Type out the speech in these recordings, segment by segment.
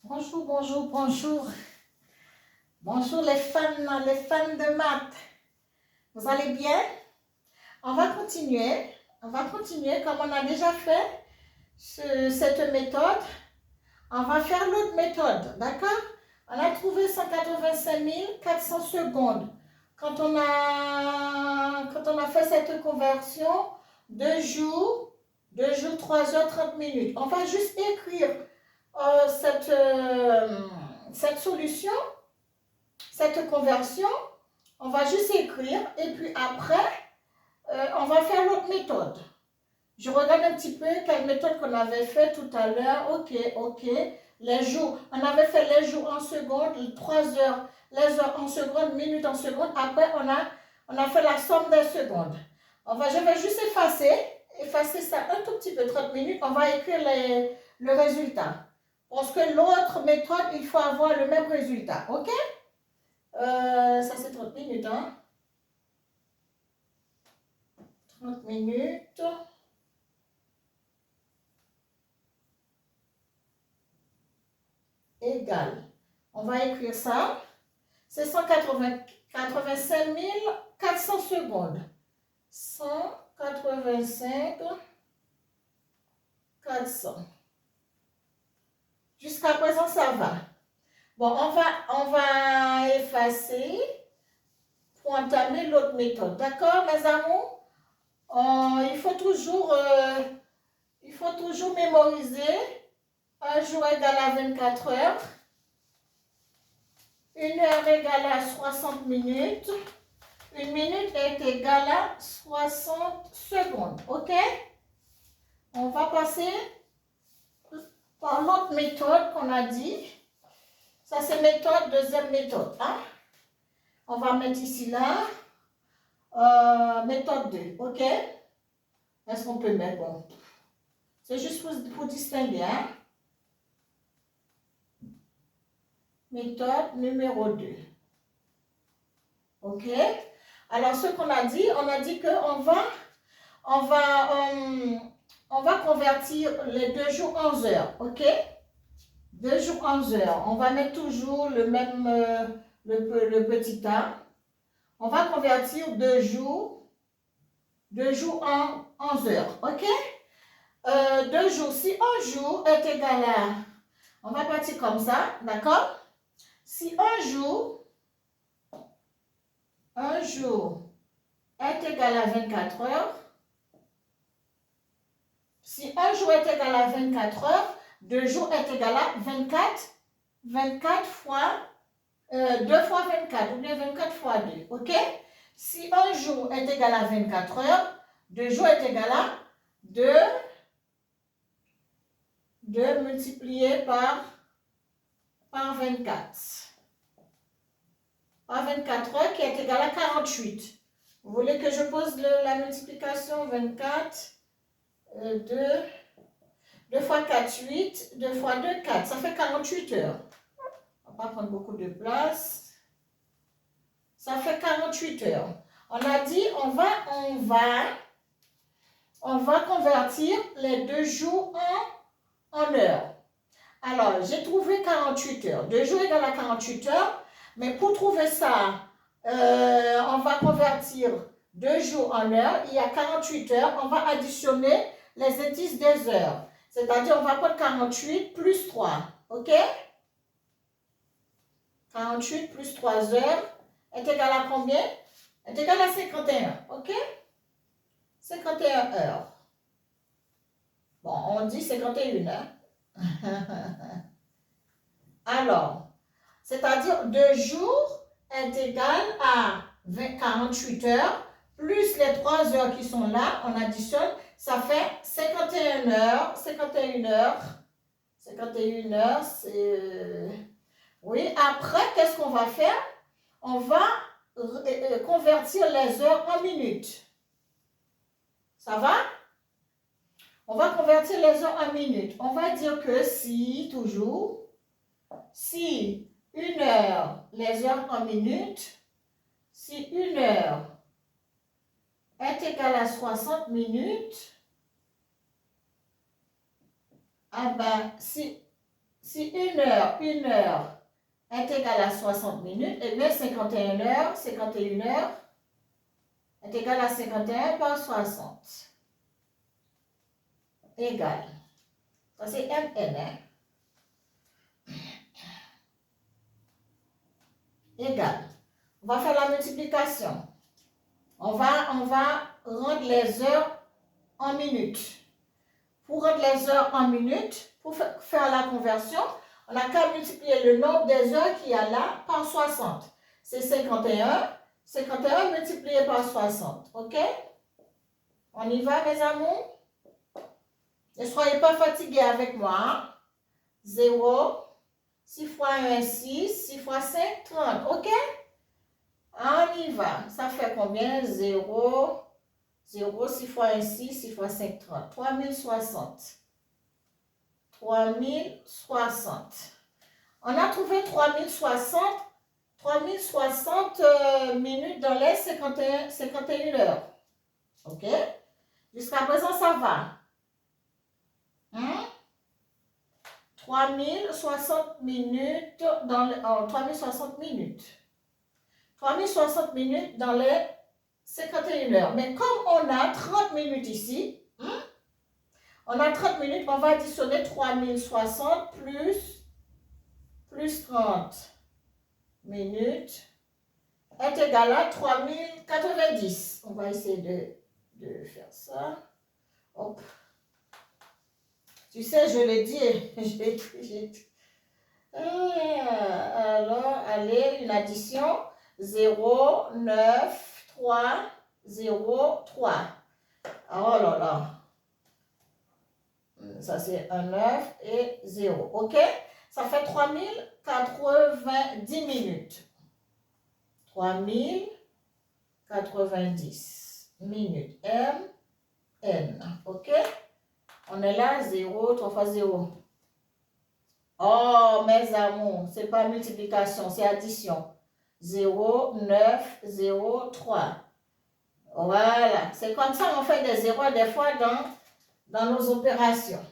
Bonjour, bonjour, bonjour. Bonjour les fans de maths. Vous allez bien? On va continuer. Comme on a déjà fait cette méthode. On va faire l'autre méthode, d'accord? On a trouvé 185 400 secondes. Quand on a fait cette conversion, 2 jours, 3 heures, 30 minutes. On va juste écrire cette solution, cette conversion, on va juste écrire et puis après, on va faire l'autre méthode. Je regarde un petit peu quelle méthode qu'on avait fait tout à l'heure. Ok. Les jours, on avait fait les jours en secondes, les 3 heures, les heures en secondes, minutes en secondes. Après, on a fait la somme des secondes. Je vais juste effacer ça un tout petit peu, 30 minutes. On va écrire le résultat. Parce que l'autre méthode, il faut avoir le même résultat. Ok? Ça, c'est 30 minutes. Hein? 30 minutes. Égal. On va écrire ça. C'est 185 400 secondes. 185 400. Jusqu'à présent, ça va. Bon, on va effacer pour entamer l'autre méthode. D'accord, mes amours? Il faut toujours mémoriser. Un jour égale à 24 heures. Une heure égale à 60 minutes. Une minute est égale à 60 secondes. Ok? On va passer par l'autre méthode qu'on a dit. Ça, c'est deuxième méthode. Hein? On va mettre ici là. Méthode 2. Ok? Est-ce qu'on peut mettre? Bon. C'est juste pour distinguer. Hein? Méthode numéro 2. Ok? Alors, ce qu'on a dit, on a dit qu'on va convertir les 2 jours en heures. Ok? 2 jours en heures. On va mettre toujours le même, le petit A. On va convertir 2 jours en heures. Ok? 2 jours. Si un jour est égal à... On va partir comme ça. D'accord? Si un jour est égal à 24 heures, si un jour est égal à 24 heures, 2 jours est égal à 24 fois 2 fois 24, ou bien 24 fois 2, ok? Si un jour est égal à 24 heures, 2 jours est égal à 2 multiplié par 24. Par 24 heures qui est égal à 48. Vous voulez que je pose la multiplication? 24, 2 fois 4, 8, 2 fois 2, 4. Ça fait 48 heures. On va pas prendre beaucoup de place. Ça fait 48 heures. On a dit, on va convertir les 2 jours en heures. Alors, j'ai trouvé 48 heures. 2 jours égale à 48 heures. Mais pour trouver ça, on va convertir 2 jours en heures. Il y a 48 heures. On va additionner les indices des heures. C'est-à-dire, on va prendre 48 plus 3. OK? 48 plus 3 heures est égal à combien? Est égal à 51. OK? 51 heures. Bon, on dit 51 heures. Alors, c'est-à-dire 2 jours est égal à 48 heures, plus les 3 heures qui sont là, on additionne, ça fait 51 heures. 51 heures, 51 heures, c'est... Oui, après, qu'est-ce qu'on va faire? On va convertir les heures en minutes. Ça va? On va convertir les heures en minutes. On va dire que si 1 heure, les heures en minutes, si 1 heure est égale à 60 minutes, ah ben, si si une heure est égale à 60 minutes, et bien 51 heures est égal à 51 par 60. Égal. Ça, c'est MN. Hein? Égal. On va faire la multiplication. On va rendre les heures en minutes. Pour rendre les heures en minutes, pour faire la conversion, on n'a qu'à multiplier le nombre des heures qu'il y a là par 60. C'est 51. 51 multiplié par 60. OK? On y va, mes amours? Ne soyez pas fatigués avec moi. Hein? 0. 6 fois 1, 6. 6 fois 5, 30. OK? On y va. Ça fait combien? 0. 0, 6 fois 1, 6. 6 fois 5, 30. 3060. 3060. On a trouvé 3060 minutes dans les 51 heures. OK? Jusqu'à présent, ça va. 3060 minutes dans les, 3060 minutes. 3060 minutes dans les 51 heures. Mais comme on a 30 minutes ici, on a 30 minutes, on va additionner 3060 plus 30 minutes est égal à 3090. On va essayer de faire ça. Hop. Tu sais, je l'ai dit. Alors, allez, une addition. 0, 9, 3, 0, 3. Oh là là. Ça, c'est un 9 et 0. OK? Ça fait 3090 minutes. 3090 minutes. M, N. OK? On est là, 0, 3 fois 0. Oh, mes amours, c'est pas multiplication, c'est addition. 0, 9, 0, 3. Voilà. C'est comme ça qu'on fait des erreurs des fois dans nos opérations.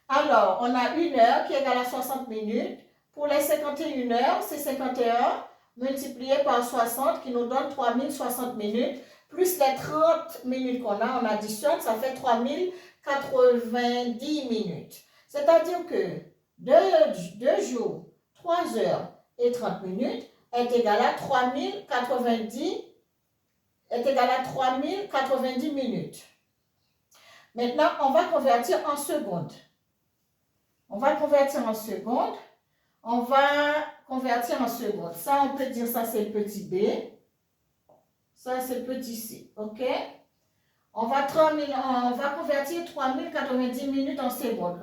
Alors, on a une heure qui est égale à 60 minutes. Pour les 51 heures, c'est 51 multiplié par 60 qui nous donne 3060 minutes. Plus les 30 minutes qu'on a, on additionne, ça fait 3090 minutes. C'est-à-dire que 2 jours, 3 heures et 30 minutes est égal à 3090 minutes. Maintenant, on va convertir en secondes. On va convertir en secondes. Ça, on peut dire ça, c'est le petit b. Ça, c'est le petit c. OK? On va convertir 3090 minutes en secondes.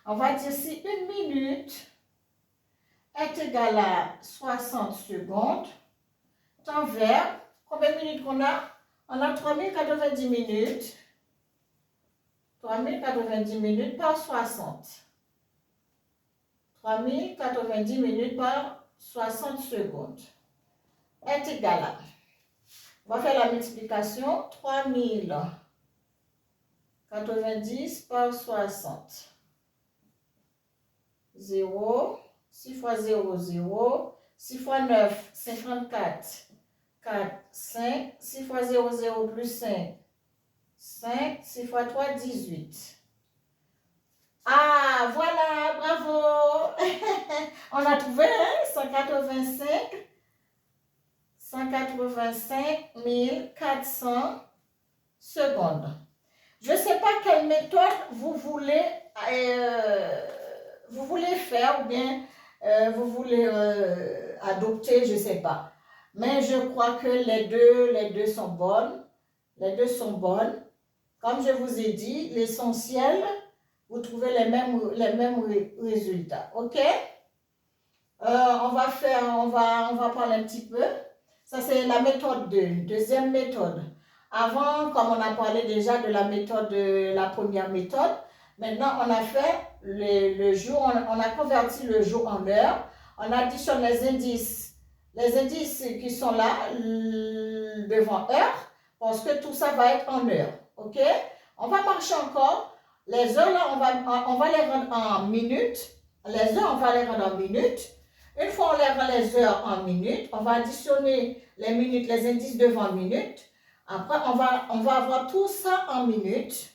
On va dire si une minute est égale à 60 secondes, temps vers, combien de minutes qu'on a? On a 3090 minutes. 3090 minutes par 60. 3090 minutes par 60 secondes est égal à, on va faire la multiplication, 3090 par 60. 0, 6 fois 0, 0, 6 fois 9, 54, 4, 5, 6 fois 0, 0 plus 5, 5, 6 fois 3, 18. Ah, voilà, bravo. On a trouvé 185 400 secondes. Je ne sais pas quelle méthode vous voulez faire ou bien vous voulez adopter, je ne sais pas. Mais je crois que les deux sont bonnes. Les deux sont bonnes. Comme je vous ai dit, l'essentiel, vous trouvez les mêmes résultats. OK? On va parler un petit peu. Ça, c'est la méthode 2. Deuxième méthode. Avant, comme on a parlé déjà de la première méthode, maintenant, on a fait le jour, on a converti le jour en heure. On additionne les indices qui sont là, devant heure, parce que tout ça va être en heure. OK? On va marcher encore. Les heures, là, on va les rendre en minutes. Les heures, on va les rendre en minutes. Une fois on les rend les heures en minutes, on va additionner les minutes, les indices devant minutes. Après, on va avoir tout ça en minutes.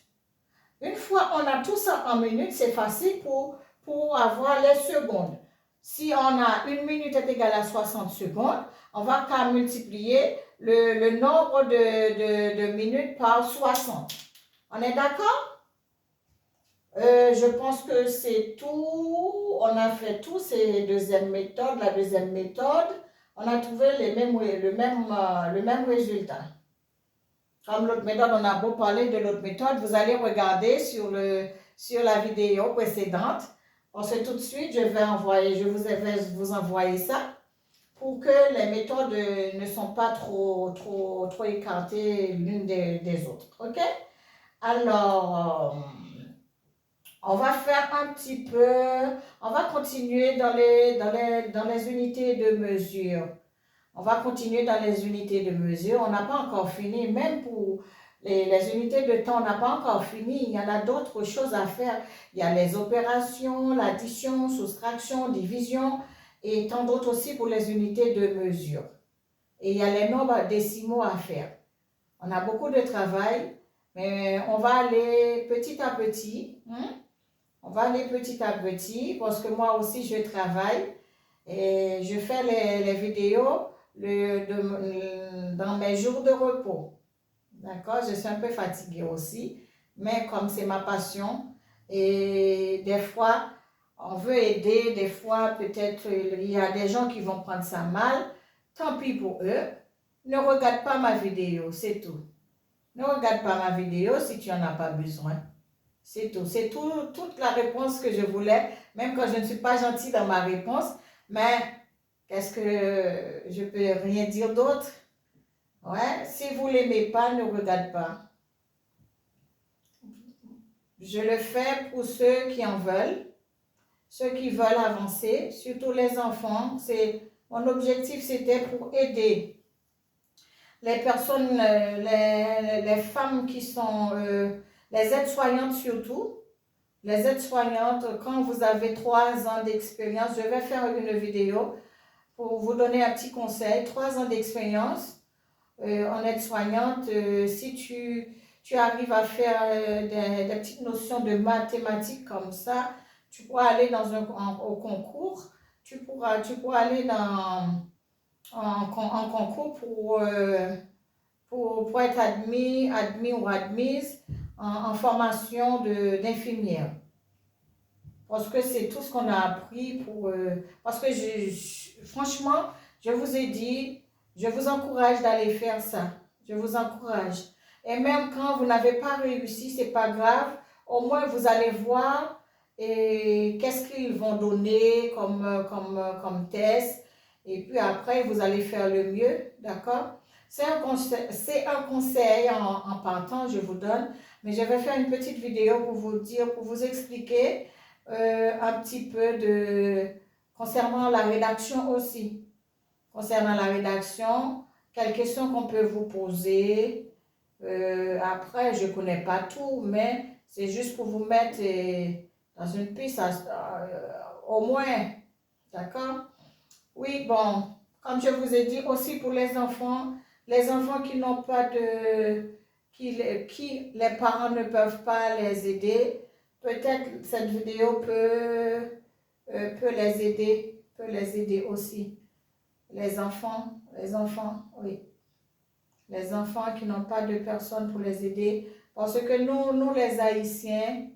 Une fois on a tout ça en minutes, c'est facile pour avoir les secondes. Si on a une minute est égale à 60 secondes, on va qu'à multiplier le nombre de minutes par 60. On est d'accord? Je pense que c'est tout. On a fait tout. C'est la deuxième méthode. La deuxième méthode, on a trouvé le même résultat. Comme l'autre méthode, on a beau parler de l'autre méthode, vous allez regarder sur la vidéo précédente. Parce que tout de suite, je vais vous envoyer ça pour que les méthodes ne sont pas trop écartées l'une des autres. OK? Alors, on va faire un petit peu, on va continuer dans les unités de mesure. On va continuer dans les unités de mesure. On n'a pas encore fini, même pour les unités de temps, on n'a pas encore fini. Il y en a d'autres choses à faire. Il y a les opérations, l'addition, soustraction, division et tant d'autres aussi pour les unités de mesure. Et il y a les nombres décimaux à faire. On a beaucoup de travail, mais on va aller petit à petit. On va aller petit à petit parce que moi aussi je travaille et je fais les vidéos dans mes jours de repos. D'accord? Je suis un peu fatiguée aussi, mais comme c'est ma passion et des fois on veut aider, des fois peut-être il y a des gens qui vont prendre ça mal, tant pis pour eux. Ne regarde pas ma vidéo, c'est tout. Ne regarde pas ma vidéo si tu n'en as pas besoin. C'est tout. C'est toute la réponse que je voulais, même quand je ne suis pas gentille dans ma réponse. Mais qu'est-ce que je peux rien dire d'autre? Ouais, si vous ne l'aimez pas, ne regardez pas. Je le fais pour ceux qui en veulent, ceux qui veulent avancer, surtout les enfants. Mon objectif, c'était pour aider les personnes, les femmes qui sont, les aides-soignantes surtout. Les aides-soignantes, quand vous avez 3 ans d'expérience, je vais faire une vidéo pour vous donner un petit conseil. 3 ans d'expérience en aide-soignante, si tu arrives à faire des petites notions de mathématiques comme ça, tu pourras aller au concours, tu pourras aller en concours pour être admis ou admise en formation d'infirmière. Parce que c'est tout ce qu'on a appris parce que franchement, je vous ai dit, je vous encourage d'aller faire ça. Je vous encourage. Et même quand vous n'avez pas réussi, c'est pas grave. Au moins, vous allez voir qu'est-ce qu'ils vont donner comme test. Et puis après, vous allez faire le mieux. D'accord? C'est un conseil en partant, je vous donne. Mais je vais faire une petite vidéo pour vous dire, pour vous expliquer un petit peu concernant la rédaction aussi. Concernant la rédaction, quelles questions qu'on peut vous poser. Après, je ne connais pas tout, mais c'est juste pour vous mettre dans une piste au moins. D'accord? Oui, bon, comme je vous ai dit aussi pour les enfants qui n'ont pas qui les parents ne peuvent pas les aider, peut-être cette vidéo peut les aider aussi. Les enfants, oui. Les enfants qui n'ont pas de personne pour les aider. Parce que nous les Haïtiens,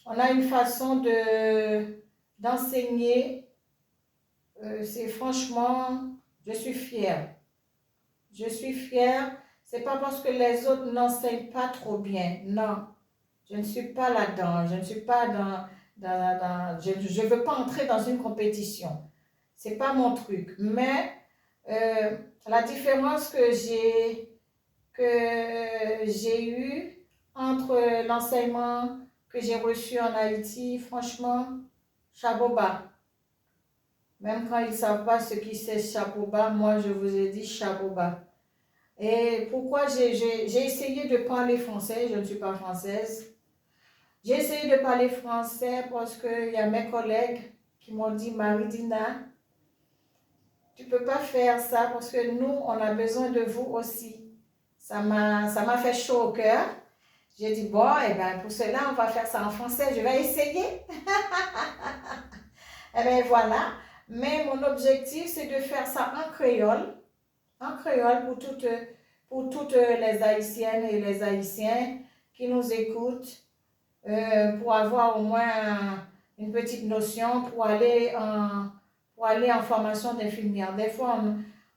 on a une façon d'enseigner. C'est franchement, je suis fière. Je suis fière. C'est pas parce que les autres n'enseignent pas trop bien. Non. Je ne suis pas là-dedans. Je ne suis pas je ne veux pas entrer dans une compétition. C'est pas mon truc. Mais la différence que j'ai eue entre l'enseignement que j'ai reçu en Haïti, franchement, chapeau bas. Même quand ils ne savent pas ce qui c'est chapeau bas, moi je vous ai dit chapeau bas. Et pourquoi j'ai essayé de parler français, je ne suis pas française. J'ai essayé de parler français parce qu'il y a mes collègues qui m'ont dit, Marie-Dina, tu ne peux pas faire ça parce que nous, on a besoin de vous aussi. Ça m'a fait chaud au cœur. J'ai dit, bon, eh bien, pour cela, on va faire ça en français. Je vais essayer. Eh bien, voilà. Mais mon objectif, c'est de faire ça en créole. En créole pour toutes les Haïtiennes et les Haïtiens qui nous écoutent. Pour avoir au moins une petite notion pour aller en formation d'infirmière. Des fois,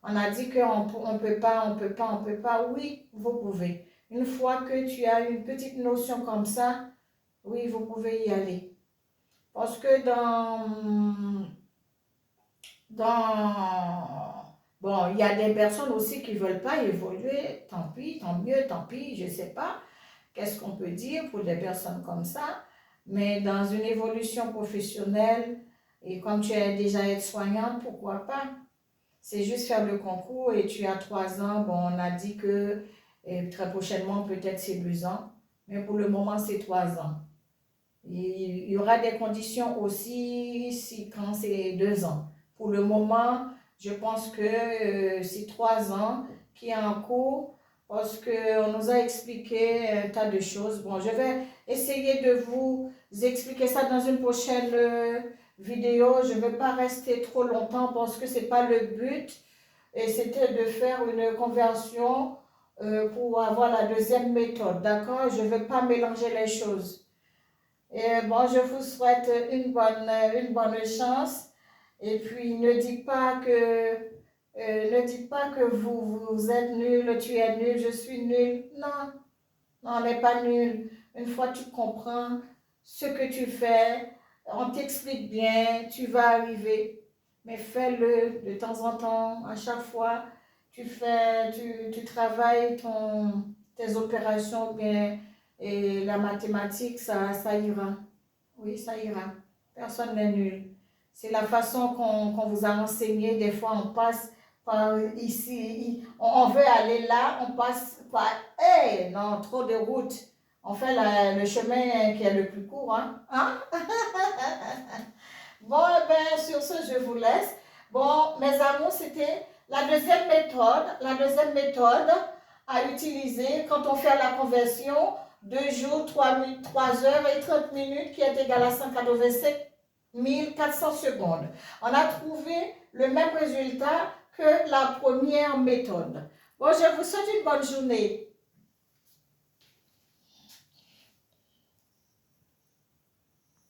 on a dit qu'on ne peut pas, on peut pas, on peut pas. Oui, vous pouvez. Une fois que tu as une petite notion comme ça, oui, vous pouvez y aller. Parce que bon, il y a des personnes aussi qui ne veulent pas évoluer. Tant pis, tant mieux, tant pis, je ne sais pas. Qu'est-ce qu'on peut dire pour des personnes comme ça? Mais dans une évolution professionnelle, et comme tu es déjà aide-soignante, pourquoi pas? C'est juste faire le concours et tu as 3 ans. Bon, on a dit que très prochainement, peut-être c'est 2 ans. Mais pour le moment, c'est 3 ans. Il y aura des conditions aussi quand c'est 2 ans. Pour le moment, je pense que c'est 3 ans qui est en cours parce qu'on nous a expliqué un tas de choses. Bon, je vais essayer de vous expliquer ça dans une prochaine vidéo. Je ne vais pas rester trop longtemps parce que ce n'est pas le but. Et c'était de faire une conversion pour avoir la deuxième méthode. D'accord? Je ne vais pas mélanger les choses. Et bon, je vous souhaite une bonne chance. Et puis, ne dites pas que vous êtes nul, tu es nul, je suis nul. Non, non, on n'est pas nul. Une fois que tu comprends ce que tu fais, on t'explique bien, tu vas arriver. Mais fais-le de temps en temps, à chaque fois. Tu travailles tes opérations bien. Et la mathématique, ça ira. Oui, ça ira. Personne n'est nul. C'est la façon qu'on vous a enseigné. Des fois, on passe par ici. On veut aller là, on passe par... Hé, non, trop de route. On fait le chemin qui est le plus court. Hein? Bon, eh bien, sur ce, je vous laisse. Bon, mes amours, c'était la deuxième méthode. La deuxième méthode à utiliser quand on fait la conversion 2 jours, 3 heures et 30 minutes qui est égal à 187 400 secondes. On a trouvé le même résultat que la première méthode. Bon, je vous souhaite une bonne journée.